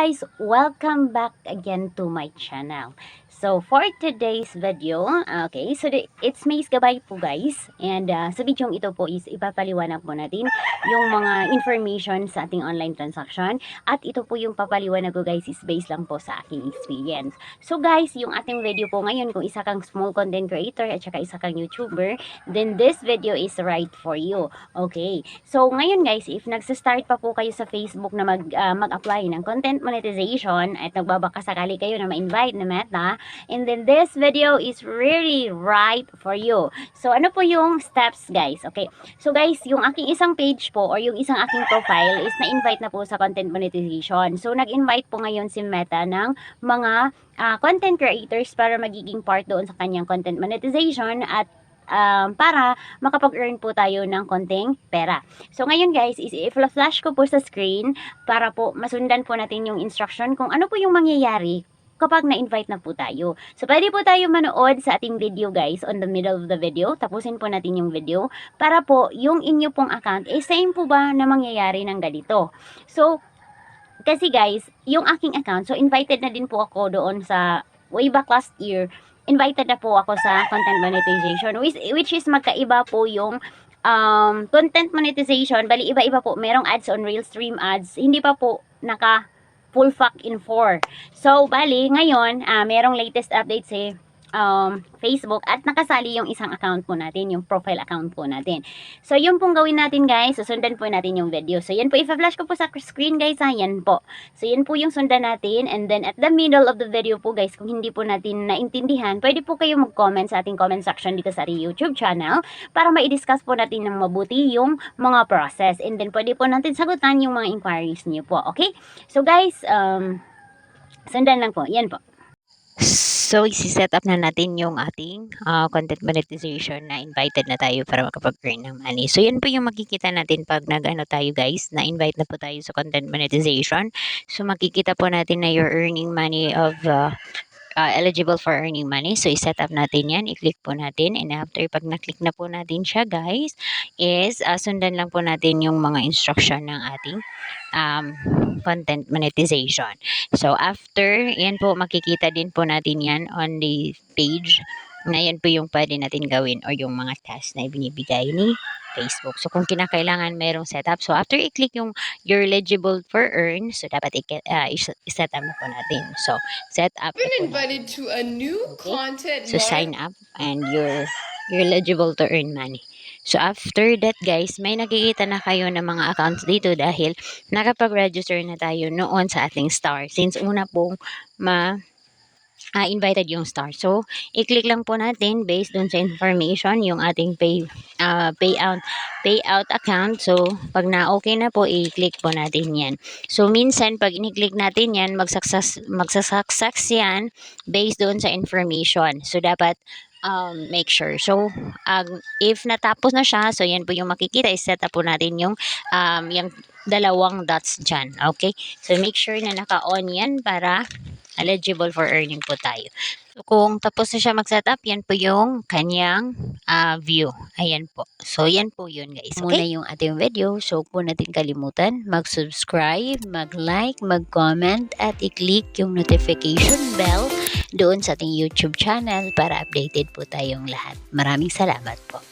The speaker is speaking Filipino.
guys, welcome back again to my channel. So for today's video, okay, so it's Maze Gabay po guys. And sa video ito po is ipapaliwanag po natin yung mga information sa ating online transaction. At ito po yung papaliwanag ko guys is based lang po sa aking experience. So guys, yung ating video po ngayon, kung isa kang small content creator at saka isa kang YouTuber, then this video is right for you. Okay, so ngayon guys, if nagsa-start pa po kayo sa Facebook na mag-apply ng content monetization at nagbabaka sakali kayo na ma-invite na Meta, and then this video is really right for you. So ano po yung steps guys? Okay, so guys, yung aking isang page po or yung isang aking profile is na-invite na po sa content monetization. So nag-invite po ngayon si Meta ng mga content creators para magiging part doon sa kanyang content monetization at para makapag-earn po tayo ng konting pera. So ngayon guys, is i-flash ko po sa screen para po masundan po natin yung instruction kung ano po yung mangyayari kapag na-invite na po tayo. So pwede po tayo manood sa ating video guys on the middle of the video. Tapusin po natin yung video para po yung inyo pong account same po ba na mangyayari ng ganito. So kasi guys, yung aking account, so invited na din po ako doon sa way back last year. Invited na po ako sa content monetization, which is magkaiba po yung content monetization. Bali, iba-iba po. Merong ads on Real Stream ads. Hindi pa po naka full fact in 4. So, bali, ngayon, merong latest updates Facebook at nakasali yung isang account po natin, yung profile account po natin. So, yun pong gawin natin guys. Susundan po natin yung video. So, yan po, i-flash ko po sa screen guys ha. Yan po. So, yan po yung sundan natin. And then, at the middle of the video po guys, kung hindi po natin naintindihan, pwede po kayo mag-comment sa ating comment section dito sa YouTube channel para ma-discuss po natin ng mabuti yung mga process. And then, pwede po natin sagutan yung mga inquiries niyo po. Okay? So, guys, sundan lang po. Yan po. So, isi-set up na natin yung ating content monetization na invited na tayo para makapag-earn ng money. So, yan po yung makikita natin pag nag-ano tayo guys, na-invite na po tayo sa content monetization. So, makikita po natin na you're earning money of eligible for earning money. So, i-set up natin yan. I-click po natin. And after, pag na-click na po natin siya, guys, is sundan lang po natin yung mga instruction ng ating content monetization. So, after, yan po, makikita din po natin yan on the page na yan po yung pwede natin gawin or yung mga tasks na ibinibigay ni Facebook. So, kung kinakailangan merong setup. So, after i-click yung you're eligible for earn, so dapat i-set up na po natin. So, set up. Been invited to a new content. So, sign up and you're eligible to earn money. So, after that guys, may nakikita na kayo ng mga accounts dito dahil nakapag-register na tayo noon sa ating star. Since una pong invited yung star. So, i-click lang po natin based dun sa information yung ating payout account. So, pag na-okay na po, i-click po natin yan. So, minsan, pag in-click natin yan, magsasuccess yan based dun sa information. So, dapat make sure. So, if natapos na siya, so yan po yung makikita, i-set up po natin yung dalawang dots dyan. Okay? So, make sure na naka-on yan para eligible for earning po tayo. So, kung tapos na siya mag-setup, yan po yung kanyang view. Ayan po. So, yan po yun guys. Okay? Muna yung ating video. So, po natin kalimutan mag-subscribe, mag-like, mag-comment, at i-click yung notification bell doon sa ating YouTube channel para updated po tayong lahat. Maraming salamat po.